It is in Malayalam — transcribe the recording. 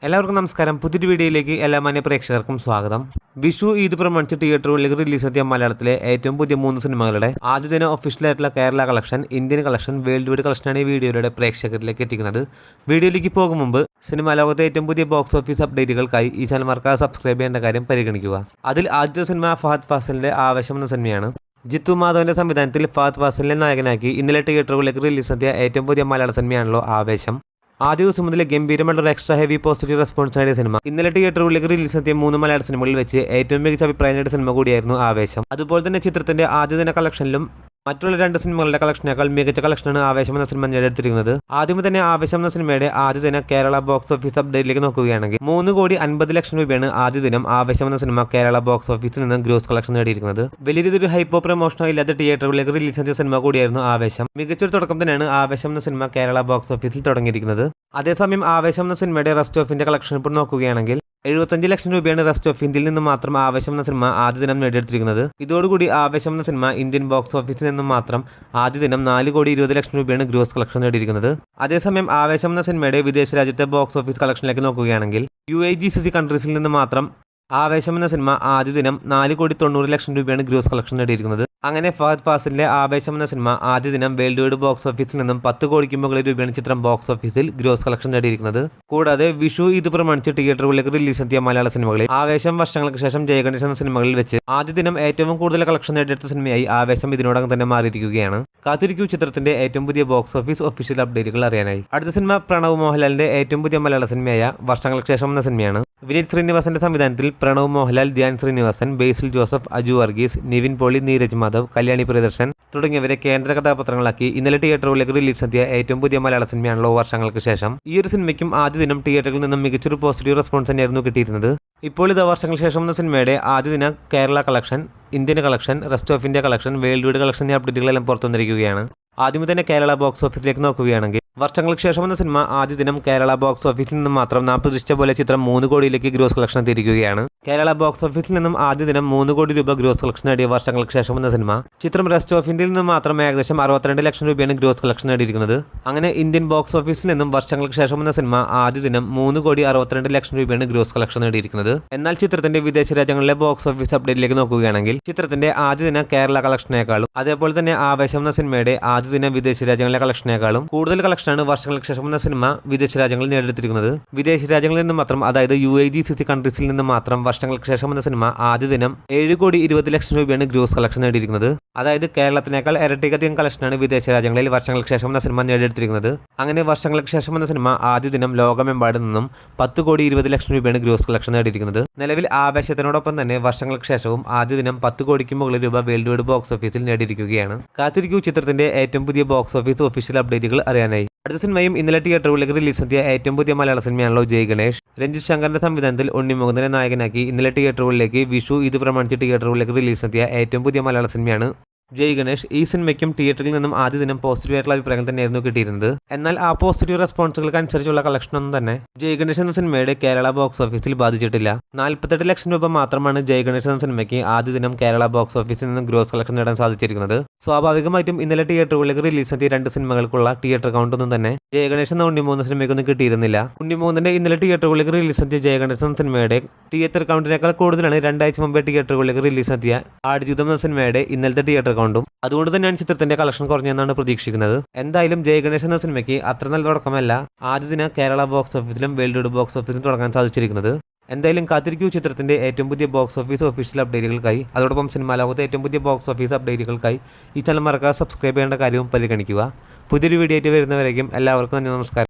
എല്ലാവർക്കും നമസ്കാരം. പുതിയൊരു വീഡിയോയിലേക്ക് എല്ലാ മാന്യ പ്രേക്ഷകർക്കും സ്വാഗതം. വിഷു ഈദ് പ്രമാണിച്ച് തിയേറ്ററുകളിലേക്ക് റിലീസെത്തിയ മലയാളത്തിലെ ഏറ്റവും പുതിയ 3 സിനിമകളുടെ ആദ്യ ദിന ഒഫീഷ്യലായിട്ടുള്ള Kerala collection, Indian collection, world wide കളക്ഷനാണ് ഈ വീഡിയോയുടെ പ്രേക്ഷകരിലേക്ക് എത്തിക്കുന്നത്. വീഡിയോയിലേക്ക് പോകും മുമ്പ് സിനിമാ ലോകത്തെ ഏറ്റവും പുതിയ ബോക്സ് ഓഫീസ് അപ്ഡേറ്റുകൾക്കായി ഈ ചാനൽ മറക്കാതെ സബ്സ്ക്രൈബ് ചെയ്യേണ്ട കാര്യം പരിഗണിക്കുക. അതിൽ ആദ്യത്തെ സിനിമ ഫഹദ് ഫാസിലിന്റെ ആവേശം എന്ന സിനിമയാണ്. ജിത്തു മാധവന്റെ സംവിധാനത്തിൽ ഫഹദ് ഫാസിലിനെ നായകനാക്കി ഇന്നലെ തിയേറ്ററുകളിലേക്ക് റിലീസെത്തിയ ഏറ്റവും പുതിയ മലയാള സിനിമയാണല്ലോ ആവേശം. ആദ്യ ദിവസം മുതൽ ഗംഭീരമായിട്ടുള്ള എക്സ്ട്രാ ഹെവി പോസിറ്റീവ് റെസ്പോൺസ് നേടിയ സിനിമ. ഇന്നലെ തിയേറ്ററുകളിലേക്ക് റിലീസെത്തിയ 3 മലയാള സിനിമകളിൽ വെച്ച് ഏറ്റവും മികച്ച അഭിപ്രായം നേടിയ സിനിമ കൂടിയായിരുന്നു ആവേശം. അതുപോലെ തന്നെ ചിത്രത്തിന്റെ ആദ്യ ദിന കളക്ഷനിലും മറ്റുള്ള 2 സിനിമകളുടെ കളക്ഷനേക്കാൾ മികച്ച കളക്ഷനാണ് ആവേശം എന്ന സിനിമ നേടിയെടുത്തിരിക്കുന്നത്. ആദ്യമേ തന്നെ ആവേശം എന്ന സിനിമയുടെ ആദ്യ ദിന കേരള ബോക്സ് ഓഫീസ് അപ്ഡേറ്റിലേക്ക് നോക്കുകയാണെങ്കിൽ 3,50,00,000 രൂപയാണ് ആദ്യ ദിനം ആവേശം എന്ന സിനിമ കേരള ബോക്സ് ഓഫീസിൽ നിന്ന് ഗ്രോസ് കളക്ഷൻ നേടിയിരിക്കുന്നത്. വലിയ രീതിയിൽ ഹൈപ്പോ പ്രമോഷനോ ഇല്ലാത്ത തിയേറ്ററുകളിലേക്ക് റിലീസ് ചെയ്ത സിനിമ കൂടിയായിരുന്നു ആവേശം. മികച്ചൊരു തുടക്കം തന്നെയാണ് ആവേശം എന്ന സിനിമ കേരള ബോക്സ് ഓഫീസിൽ തുടങ്ങിയിരിക്കുന്നത്. അതേസമയം ആവേശം എന്ന സിനിമയുടെ റെസ്റ്റ് ഓഫ് ഇന്ത്യ കളക്ഷൻ ഇപ്പോൾ നോക്കുകയാണെങ്കിൽ 75 ലക്ഷം രൂപയാണ് റെസ്റ്റ് ഓഫ് ഇന്ത്യയിൽ നിന്ന് മാത്രം ആവേശം എന്ന സിനിമ ആദ്യ ദിനം നേടിയെടുത്തിരിക്കുന്നത്. ഇതോടുകൂടി ആവേശം എന്ന സിനിമ ഇന്ത്യൻ ബോക്സ് ഓഫീസിൽ നിന്നും മാത്രം ആദ്യ ദിനം 4,20,00,000 രൂപയാണ് ഗ്രോസ് കളക്ഷൻ നേടിയിരിക്കുന്നത്. അതേസമയം ആവേശം എന്ന സിനിമയുടെ വിദേശ രാജ്യത്തെ ബോക്സ് ഓഫീസ് കളക്ഷനിലേക്ക് നോക്കുകയാണെങ്കിൽ UAGCC കൺട്രീസിൽ നിന്ന് മാത്രം ആവേശം എന്ന സിനിമ ആദ്യ ദിനം 4,90,00,000 രൂപയാണ് ഗ്രോസ് കളക്ഷൻ നേടിയിരിക്കുന്നത്. അങ്ങനെ ഫഹദ് ഫാസിലിന്റെ ആവേശം എന്ന സിനിമ ആദ്യ ദിനം വേൾഡ് വൈഡ് ബോക്സ് ഓഫീസിൽ നിന്നും 10 കോടിക്ക് മുകളിൽ രൂപയാണ് ചിത്രം ബോക്സ് ഓഫീസിൽ ഗ്രോസ് കളക്ഷൻ നേടിയിരിക്കുന്നത്. കൂടാതെ വിഷു ഇത് പ്രമാണിച്ച് തിയേറ്ററുകളിലേക്ക് റിലീസെത്തിയ മലയാള സിനിമകളിൽ ആവേശം വർഷങ്ങൾക്ക് ശേഷം ജയഗണേഷ് എന്ന സിനിമകളിൽ വെച്ച് ആദ്യ ദിനം ഏറ്റവും കൂടുതൽ കളക്ഷൻ നേടിയെടുത്ത സിനിമയായി ആവേശം ഇതിനോടകം തന്നെ മാറിയിരിക്കുകയാണ്. കാത്തിരിക്കൂ ചിത്രത്തിന്റെ ഏറ്റവും പുതിയ ബോക്സ് ഓഫീസ് ഒഫീഷ്യൽ അപ്ഡേറ്റുകൾ അറിയാനായി. അടുത്ത സിനിമ പ്രണവ് മോഹൻലാലിന്റെ ഏറ്റവും പുതിയ മലയാള സിനിമയായ വർഷങ്ങൾക്ക് ശേഷം എന്ന സിനിമയാണ്. വിനീത് ശ്രീനിവാസന്റെ സംവിധാനത്തിൽ പ്രണവ് മോഹൻലാൽ, ധ്യാൻ ശ്രീനിവാസൻ, ബേസിൽ ജോസഫ്, അജു വർഗീസ്, നിവിൻ പോളി, നീരജ് മാധവ്, കല്യാണി പ്രിയദർശൻ തുടങ്ങിയവരെ കേന്ദ്ര കഥാപാത്രങ്ങളാക്കി ഇന്നലെ തിയേറ്ററുകളിലേക്ക് റിലീസെത്തിയ ഏറ്റവും പുതിയ മലയാള സിനിമയാണല്ലോ വർഷങ്ങൾക്ക് ശേഷം. ഈ ഒരു സിനിമയ്ക്കും ആദ്യ ദിനം തിയേറ്ററുകളിൽ നിന്നും മികച്ചൊരു പോസിറ്റീവ് റെസ്പോൺസ് തന്നെയായിരുന്നു കിട്ടിയിരുന്നത്. ഇപ്പോൾ ഇത് വർഷങ്ങൾക്ക് ശേഷം എന്ന സിനിമയുടെ ആദ്യ ദിന Kerala collection, Indian collection, rest of India collection, world wide collection എന്നീ അപ്ഡേറ്റുകളെല്ലാം പുറത്തു വന്നിരിക്കുകയാണ്. ആദ്യമേ തന്നെ കേരള ബോക്സ് ഓഫീസിലേക്ക് നോക്കുകയാണെങ്കിൽ വർഷങ്ങൾക്ക് ശേഷം എന്ന സിനിമ ആദ്യ ദിനം കേരള ബോക്സ് ഓഫീസിൽ നിന്നും മാത്രം നാം പ്രതീക്ഷിച്ച പോലെ ചിത്രം 3 കോടിയിലേക്ക് ഗ്രോസ് കളക്ഷൻ എത്തിയിരിക്കുകയാണ്. കേരള ബോക്സ് ഓഫീസിൽ നിന്നും ആദ്യ ദിനം 3 കോടി രൂപ ഗ്രോസ് കളക്ഷൻ നേടിയ വർഷങ്ങൾക്ക് ശേഷം എന്ന സിനിമ ചിത്രം റെസ്റ്റ് ഓഫ് ഇന്ത്യയിൽ നിന്നും മാത്രം ഏകദേശം 62 ലക്ഷം രൂപയാണ് ഗ്രോസ് കളക്ഷൻ നേടിയിരിക്കുന്നത്. അങ്ങനെ ഇന്ത്യൻ ബോക്സ് ഓഫീസിൽ നിന്നും വർഷങ്ങൾക്ക് ശേഷം എന്ന സിനിമ ആദ്യ ദിനം 3,62 ലക്ഷം രൂപയാണ് ഗ്രോസ് കളക്ഷൻ നേടിയിരിക്കുന്നത്. എന്നാൽ ചിത്രത്തിന്റെ വിദേശ രാജ്യങ്ങളിലെ ബോക്സ് ഓഫീസ് അപ്ഡേറ്റിലേക്ക് നോക്കുകയാണെങ്കിൽ ചിത്രത്തിന്റെ ആദ്യ ദിന കേരള കളക്ഷനേക്കാളും അതേപോലെ തന്നെ ആവേശം എന്ന സിനിമയുടെ ആദ്യ ദിന വിദേശ രാജ്യങ്ങളിലെ കളക്ഷനേക്കാളും കൂടുതൽ കളക്ഷനാണ് വർഷങ്ങൾക്ക് ശേഷം എന്ന സിനിമ വിദേശ രാജ്യങ്ങളിൽ നേടിയെടുത്തിരിക്കുന്നത്. വിദേശ രാജ്യങ്ങളിൽ നിന്ന് മാത്രം, അതായത് UAGCC കൺട്രീസിൽ നിന്ന് മാത്രം വർഷങ്ങൾക്ക് ശേഷം എന്ന സിനിമ ആദ്യ ദിനം 7,20,00,000 രൂപയാണ് ഗ്രോസ് കളക്ഷൻ നേടിയിരിക്കുന്നത്. അതായത് കേരളത്തിനേക്കാൾ ഇരട്ടിയധികം കളക്ഷനാണ് വിദേശ രാജ്യങ്ങളിൽ വർഷങ്ങൾക്ക് ശേഷം എന്ന സിനിമ നേടിയെടുത്തിരിക്കുന്നത്. അങ്ങനെ വർഷങ്ങൾക്ക് ശേഷം എന്ന സിനിമ ആദ്യ ദിനം ലോകമെമ്പാടും നിന്നും 10,20,00,000 രൂപയാണ് ഗ്രോസ് കളക്ഷൻ നേടിയിരിക്കുന്നത്. നിലവിൽ ആവേശത്തിനോടൊപ്പം തന്നെ വർഷങ്ങൾക്ക് ശേഷവും ആദ്യ ദിനം 10 കോടിക്ക് മുകളിൽ രൂപ വേൾഡ് വൈഡ് ബോക്സ് ഓഫീസിൽ നേടിയിരിക്കുകയാണ്. കാത്തിരിക്കൂ ചിത്രത്തിന്റെ ഏറ്റവും പുതിയ ബോക്സ് ഓഫീസ് ഒഫീഷ്യൽ അപ്ഡേറ്റുകൾ അറിയാനായി. അടുത്ത സിനിമയും ഇന്നലെ തിയേറ്ററുകളിലേക്ക് റിലീസെത്തിയ ഏറ്റവും പുതിയ മലയാള സിനിമയാണല്ലോ ജയഗണേഷ്. രഞ്ജിത്ത് ശങ്കറിന്റെ സംവിധാനത്തിൽ ഉണ്ണിമുകുന്ദനെ നായകനാക്കി ഇന്നലെ തിയേറ്ററുകളിലേക്ക് വിഷു ഇത് പ്രമാണിച്ച് തിയേറ്ററുകളിലേക്ക് റിലീസെത്തിയ ഏറ്റവും പുതിയ മലയാള സിനിമയാണ് ജയഗണേഷ്. ഈ സിനിമയ്ക്കും തിയേറ്ററിൽ നിന്നും ആദ്യ ദിനം പോസിറ്റീവ് ആയിട്ടുള്ള അഭിപ്രായങ്ങൾ തന്നെയായിരുന്നു കിട്ടിയിരുന്നത്. എന്നാൽ ആ പോസിറ്റീവ് റെസ്പോൺസുകൾക്ക് അനുസരിച്ചുള്ള കളക്ഷനൊന്നും തന്നെ ജയഗണേഷ് എന്ന സിനിമയുടെ കേരള ബോക്സ് ഓഫീസിൽ ബാധിച്ചിട്ടില്ല. 48 ലക്ഷം രൂപ മാത്രമാണ് ജയഗണേഷ് എന്ന സിനിമയ്ക്ക് ആദ്യ ദിനം കേരള ബോക്സ് ഓഫീസിൽ നിന്നും ഗ്രോസ് കളക്ഷൻ നേടാൻ സാധിച്ചിരിക്കുന്നത്. സ്വാഭാവികമായിട്ടും ഇന്നലെ തിയേറ്ററുകളിലേക്ക് റിലീസെത്തിയ 2 സിനിമകൾക്കുള്ള തിയേറ്റർ കൗണ്ടൊന്നും തന്നെ ജയഗണേഷ് എന്ന ഉണ്ണിമൂന്ന് സിനിമയ്ക്കൊന്നും കിട്ടിയിരുന്നില്ല. ഉണ്ണിമൂന്നിന്റെ ഇന്നലെ തിയേറ്ററുകളിലേക്ക് റിലീസെത്തിയ ജയഗണേഷ് എന്ന സിനിമയുടെ തിയേറ്റർ കൗണ്ടിനേക്കാൾ കൂടുതലാണ് 2 ആഴ്ച മുമ്പേ തിയേറ്ററുകളിലേക്ക് റിലീസെത്തിയ ആടുജീവിതം എന്ന സിനിമയുടെ ഇന്നലത്തെ തിയേറ്റർ കൗണ്ടും. അതുകൊണ്ട് തന്നെയാണ് ചിത്രത്തിന്റെ കളക്ഷൻ കുറഞ്ഞെന്നാണ് പ്രതീക്ഷിക്കുന്നത്. എന്തായാലും ജയഗണേഷ് എന്ന സിനിമയ്ക്ക് അത്ര നല്ല തുടക്കമല്ല ആദ്യ ദിന കേരള ബോക്സ് ഓഫീസിലും വേൾഡ് വൈഡ് ബോക്സ് ഓഫീസിലും തുടങ്ങാൻ സാധിച്ചിരിക്കുന്നത്. എന്തായാലും കാത്തിരിക്കൂ ചിത്രത്തിന്റെ ഏറ്റവും പുതിയ ബോക്സ് ഓഫീസ് ഒഫീഷ്യൽ അപ്ഡേറ്റുകൾക്കായി. അതോടൊപ്പം സിനിമാ ലോകത്തെ ഏറ്റവും പുതിയ ബോക്സ് ഓഫീസ് അപ്ഡേറ്റുകൾക്കായി ഈ ചാനൽ മറക്കാതെ സബ്സ്ക്രൈബ് ചെയ്യേണ്ട കാര്യവും പരിഗണിക്കുക. പുതിയൊരു വീഡിയോ ആയിട്ട് വരുന്നവരേക്കും എല്ലാവർക്കും നന്ദി, നമസ്കാരം.